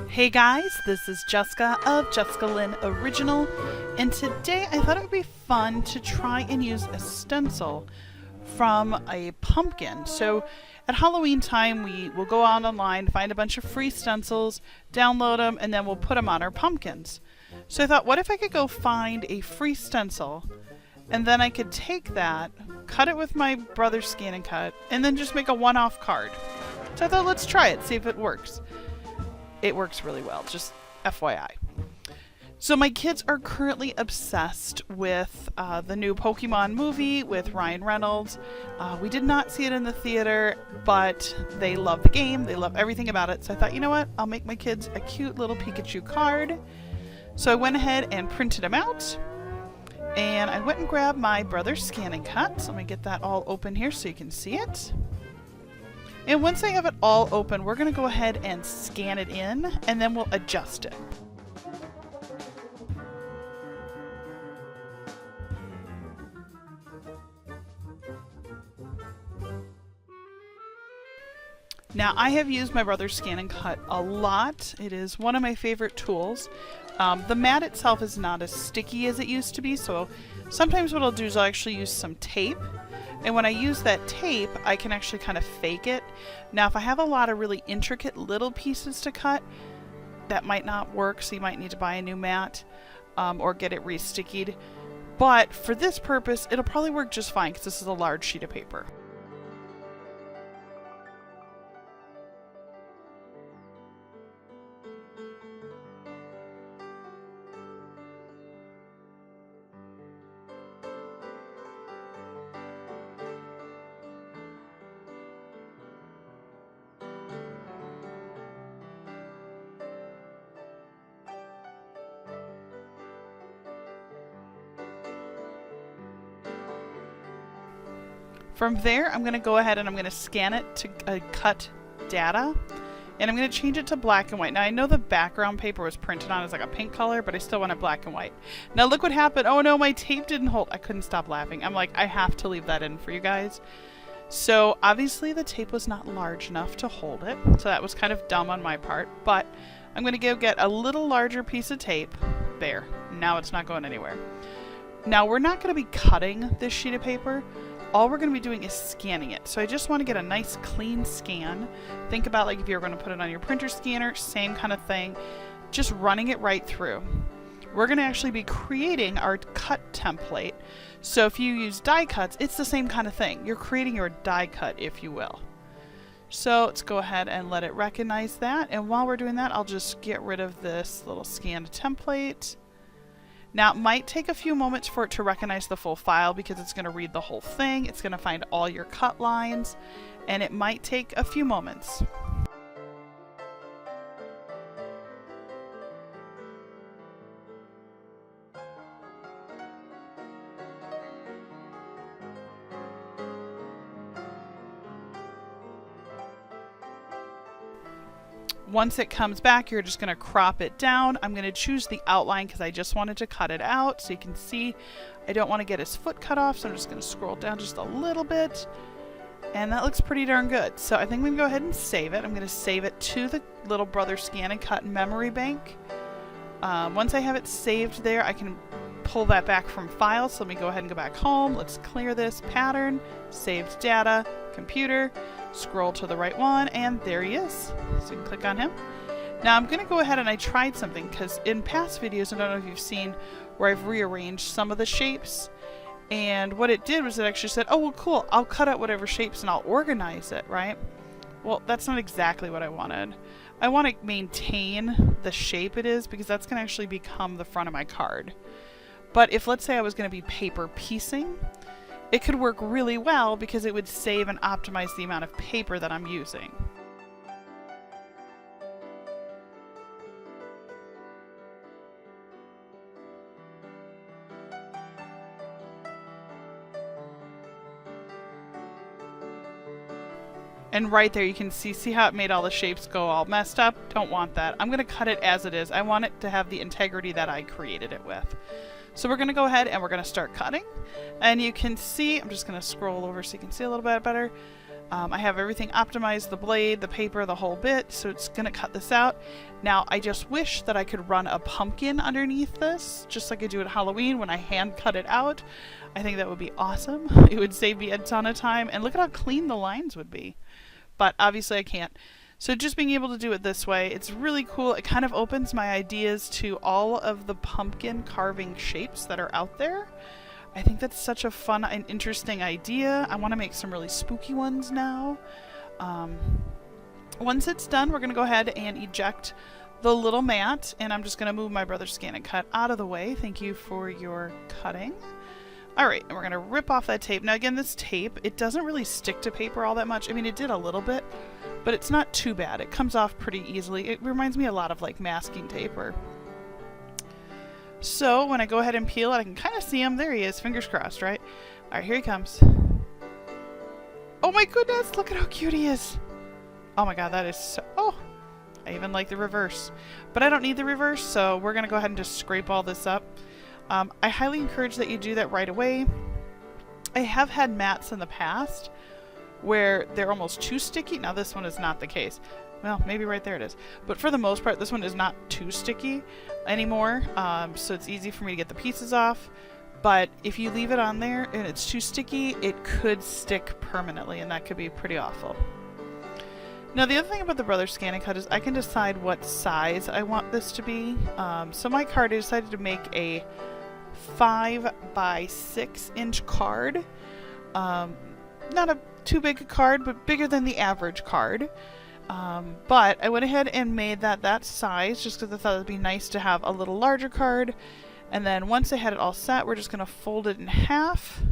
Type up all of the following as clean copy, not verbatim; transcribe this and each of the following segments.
Hey guys, this is Jessica of Jessica Lynn Original, and today I thought it would be fun to try and use a stencil from a pumpkin. So at Halloween time we will go out online, find a bunch of free stencils, download them, and then we'll put them on our pumpkins. So I thought, what if I could go find a free stencil, and then I could take that, cut it with my brother's scan and cut, and then just make a one-off card. So I thought, let's try it, see if it works. It works really well, just FYI. So my kids are currently obsessed with the new Pokemon movie with Ryan Reynolds. We did not see it in the theater, but they love the game. They love everything about it. So I thought, you know what? I'll make my kids a cute little Pikachu card. So I went ahead and printed them out. And I went and grabbed my brother's scan and cut. So let me get that all open here so you can see it. And once I have it all open, we're going to go ahead and scan it in, and then we'll adjust it. Now, I have used my brother's scan and cut a lot. It is one of my favorite tools. The mat itself is not as sticky as it used to be, so sometimes what I'll do is I'll actually use some tape. And when I use that tape, I can actually kind of fake it. Now, if I have a lot of really intricate little pieces to cut, that might not work, so you might need to buy a new mat or get it re-stickied. But for this purpose, it'll probably work just fine because this is a large sheet of paper. From there, I'm going to go ahead and I'm going to scan it to cut data, and I'm going to change it to black and white. Now, I know the background paper was printed on as like a pink color, but I still want it black and white. Now, look what happened. Oh no, my tape didn't hold. I couldn't stop laughing. I'm like, I have to leave that in for you guys. So obviously the tape was not large enough to hold it, so that was kind of dumb on my part, but I'm going to go get a little larger piece of tape. There. Now it's not going anywhere. Now, we're not going to be cutting this sheet of paper. All we're going to be doing is scanning it. So I just want to get a nice clean scan. Think about like if you're going to put it on your printer scanner, same kind of thing. Just running it right through. We're going to actually be creating our cut template. So if you use die cuts, it's the same kind of thing. You're creating your die cut, if you will. So let's go ahead and let it recognize that. And while we're doing that, I'll just get rid of this little scanned template. Now, it might take a few moments for it to recognize the full file because it's going to read the whole thing. It's going to find all your cut lines, and it might take a few moments. Once it comes back, you're just going to crop it down. I'm going to choose the outline because I just wanted to cut it out so you can see. I don't want to get his foot cut off, so I'm just going to scroll down just a little bit. And that looks pretty darn good. So I think we can go ahead and save it. I'm going to save it to the little brother scan and cut memory bank. Once I have it saved there, I can pull that back from files. So let me go ahead and go back home. Let's clear this pattern, saved data, computer. Scroll to the right one, and there he is. So you can click on him. Now I'm going to go ahead and I tried something because in past videos, I don't know if you've seen where I've rearranged some of the shapes, and what it did was it actually said, oh well cool, I'll cut out whatever shapes and I'll organize it, right? Well, that's not exactly what I wanted. I want to maintain the shape it is because that's going to actually become the front of my card. But if let's say I was going to be paper piecing, it could work really well because it would save and optimize the amount of paper that I'm using. And right there you can see how it made all the shapes go all messed up? Don't want that. I'm going to cut it as it is. I want it to have the integrity that I created it with. So we're going to go ahead and we're going to start cutting. And you can see, I'm just going to scroll over so you can see a little bit better. I have everything optimized, the blade, the paper, the whole bit, so it's going to cut this out. Now, I just wish that I could run a pumpkin underneath this, just like I do at Halloween when I hand cut it out. I think that would be awesome. It would save me a ton of time, and look at how clean the lines would be. But obviously I can't. So just being able to do it this way, it's really cool. It kind of opens my ideas to all of the pumpkin carving shapes that are out there. I think that's such a fun and interesting idea. I want to make some really spooky ones now. Once it's done, we're going to go ahead and eject the little mat, and I'm just going to move my brother's scan and cut out of the way. Thank you for your cutting. Alright, and we're going to rip off that tape. Now again, this tape, it doesn't really stick to paper all that much. I mean, it did a little bit, but it's not too bad. It comes off pretty easily. It reminds me a lot of like masking tape. So when I go ahead and peel it, I can kind of see him. There he is. Fingers crossed, right? Alright, here he comes. Oh my goodness, look at how cute he is. Oh my god, that is so... Oh, I even like the reverse. But I don't need the reverse, so we're going to go ahead and just scrape all this up. I highly encourage that you do that right away. I have had mats in the past where they're almost too sticky. Now this one is not the case. Well, maybe right there it is. But for the most part, this one is not too sticky anymore. So it's easy for me to get the pieces off. But if you leave it on there and it's too sticky, it could stick permanently, and that could be pretty awful. Now the other thing about the Brother Scan and Cut is I can decide what size I want this to be. So my card, I decided to make a 5 by 6 inch card. Not a too big a card, but bigger than the average card. But I went ahead and made that size just because I thought it would be nice to have a little larger card. And then once I had it all set, we're just going to fold it in half.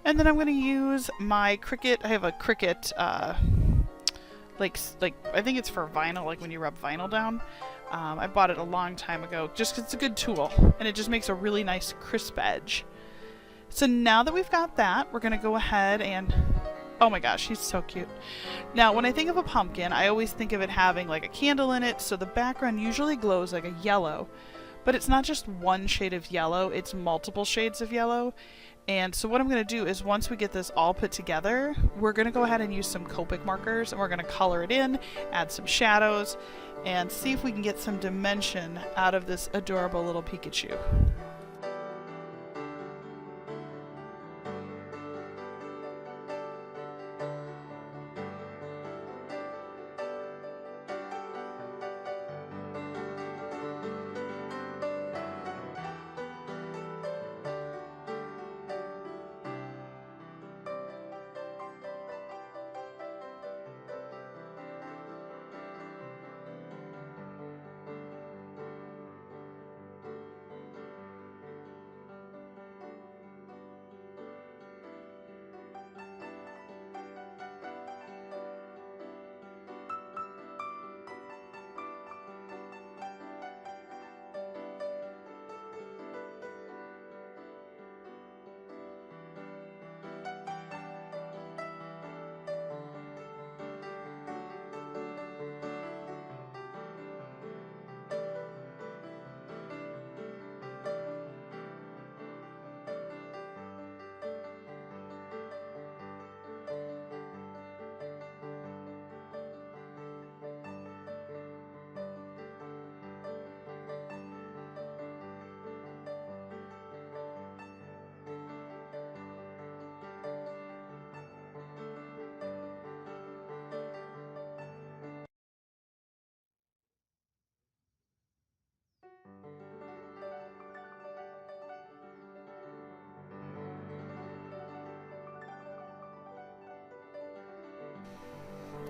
And then I'm going to use my Cricut. I have a Cricut, like I think it's for vinyl, like when you rub vinyl down. I bought it a long time ago just because it's a good tool. And it just makes a really nice crisp edge. So now that we've got that, we're going to go ahead and... Oh my gosh, he's so cute. Now, when I think of a pumpkin, I always think of it having like a candle in it, so the background usually glows like a yellow. But it's not just one shade of yellow, it's multiple shades of yellow. And so what I'm going to do is once we get this all put together, we're going to go ahead and use some Copic markers, and we're going to color it in, add some shadows, and see if we can get some dimension out of this adorable little Pikachu.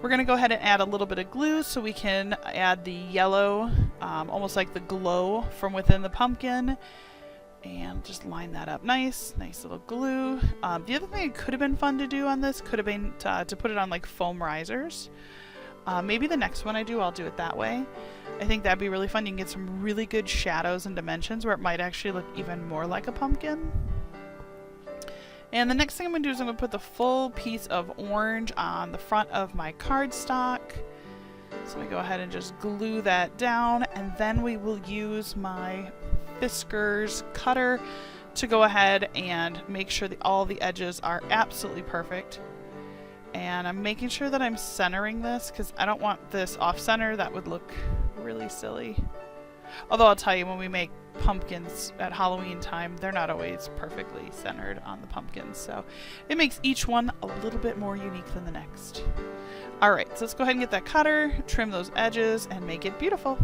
We're going to go ahead and add a little bit of glue so we can add the yellow, almost like the glow from within the pumpkin. And just line that up nice little glue. The other thing that could have been fun to do on this could have been to put it on like foam risers. Maybe the next one I do, I'll do it that way. I think that'd be really fun. You can get some really good shadows and dimensions where it might actually look even more like a pumpkin. And the next thing I'm going to do is I'm going to put the full piece of orange on the front of my cardstock. So we go ahead and just glue that down, and then we will use my whiskers cutter to go ahead and make sure that all the edges are absolutely perfect. And I'm making sure that I'm centering this because I don't want this off center. That would look really silly. Although I'll tell you, when we make pumpkins at Halloween time, they're not always perfectly centered on the pumpkins. So it makes each one a little bit more unique than the next. Alright, so let's go ahead and get that cutter, trim those edges, and make it beautiful.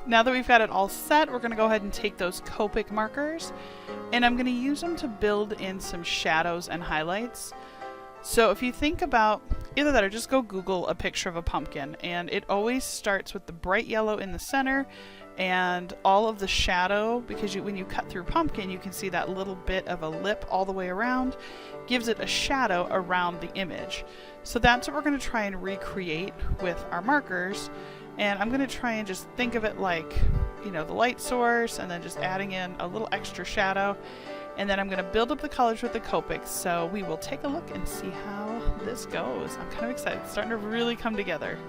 Now that we've got it all set, we're going to go ahead and take those Copic markers, and I'm going to use them to build in some shadows and highlights. So if you think about either that or just go Google a picture of a pumpkin, and it always starts with the bright yellow in the center and all of the shadow, because when you cut through pumpkin, you can see that little bit of a lip all the way around, gives it a shadow around the image. So that's what we're going to try and recreate with our markers. And I'm going to try and just think of it like, you know, the light source, and then just adding in a little extra shadow. And then I'm going to build up the colors with the Copics. So we will take a look and see how this goes. I'm kind of excited. It's starting to really come together.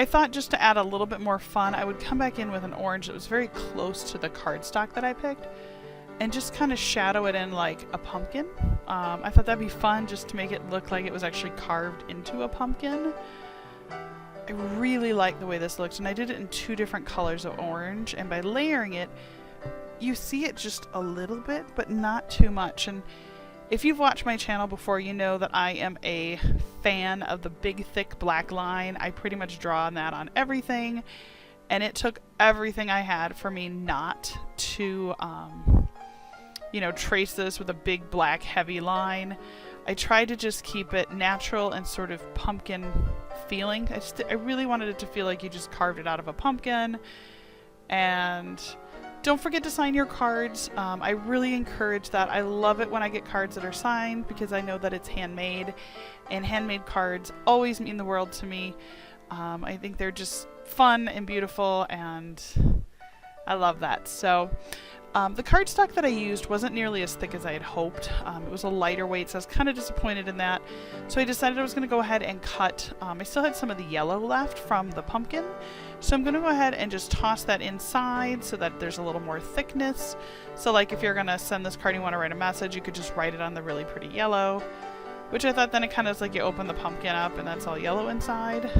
I thought just to add a little bit more fun, I would come back in with an orange that was very close to the cardstock that I picked and just kind of shadow it in like a pumpkin. I thought that'd be fun just to make it look like it was actually carved into a pumpkin. I really like the way this looks, and I did it in 2 different colors of orange, and by layering it, you see it just a little bit, but not too much. And if you've watched my channel before, you know that I am a fan of the big, thick black line. I pretty much draw on that on everything, and it took everything I had for me not to, you know, trace this with a big, black, heavy line. I tried to just keep it natural and sort of pumpkin feeling. I really wanted it to feel like you just carved it out of a pumpkin, and Don't forget to sign your cards. I really encourage that. I love it when I get cards that are signed because I know that it's handmade, and handmade cards always mean the world to me. I think they're just fun and beautiful, and I love that. So the cardstock that I used wasn't nearly as thick as I had hoped. It was a lighter weight, so I was kind of disappointed in that. So I decided I was going to go ahead and cut. I still had some of the yellow left from the pumpkin, so I'm going to go ahead and just toss that inside so that there's a little more thickness. So like if you're going to send this card and you want to write a message, you could just write it on the really pretty yellow, which I thought then it kind of is like you open the pumpkin up and that's all yellow inside.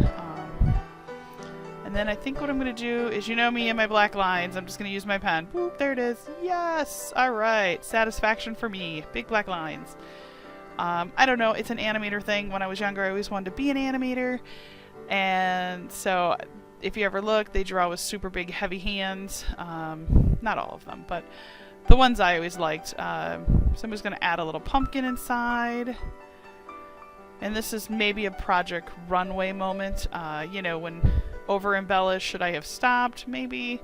And then I think what I'm going to do is, you know me and my black lines, I'm just going to use my pen. Boop, there it is. Yes! Alright, satisfaction for me. Big black lines. I don't know, it's an animator thing. When I was younger, I always wanted to be an animator. And so, if you ever look, they draw with super big, heavy hands. Not all of them, but the ones I always liked. So I'm just going to add a little pumpkin inside. And this is maybe a Project Runway moment. You know, when over embellished, should I have stopped? Maybe.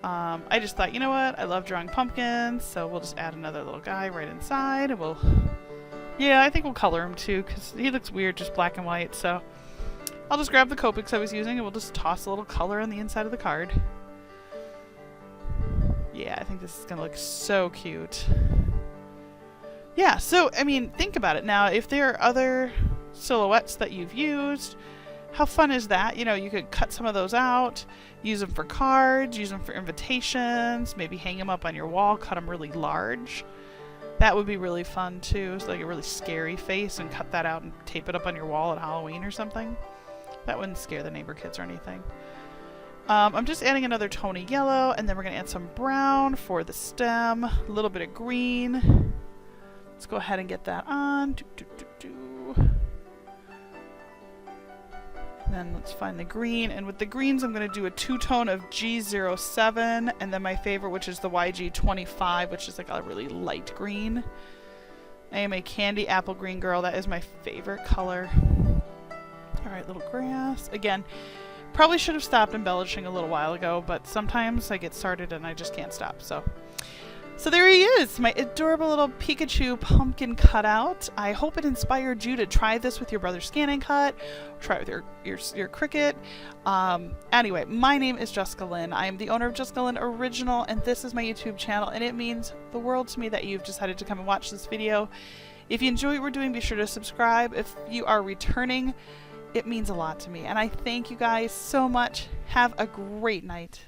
I just thought, you know what? I love drawing pumpkins, so we'll just add another little guy right inside, and we'll... Yeah, I think we'll color him too, because he looks weird, just black and white, so... I'll just grab the Copics I was using, and we'll just toss a little color on the inside of the card. Yeah, I think this is going to look so cute. Yeah, so, I mean, think about it. Now, if there are other silhouettes that you've used, how fun is that? You know, you could cut some of those out, use them for cards, use them for invitations, maybe hang them up on your wall, cut them really large. That would be really fun too. It's like a really scary face and cut that out and tape it up on your wall at Halloween or something. That wouldn't scare the neighbor kids or anything. I'm just adding another tony yellow, and then we're going to add some brown for the stem, a little bit of green. Let's go ahead and get that on. And then let's find the green, and with the greens I'm going to do a two-tone of G07, and then my favorite, which is the YG25, which is like a really light green. I am a candy apple green girl. That is my favorite color. Alright, little grass. Again, probably should have stopped embellishing a little while ago, but sometimes I get started and I just can't stop. So there he is, my adorable little Pikachu pumpkin cutout. I hope it inspired you to try this with your brother's Scan and Cut, try it with your Cricut. Anyway, my name is Jessica Lynn. I am the owner of Jessica Lynn Original, and this is my YouTube channel, and it means the world to me that you've decided to come and watch this video. If you enjoy what we're doing, be sure to subscribe. If you are returning, it means a lot to me, and I thank you guys so much. Have a great night.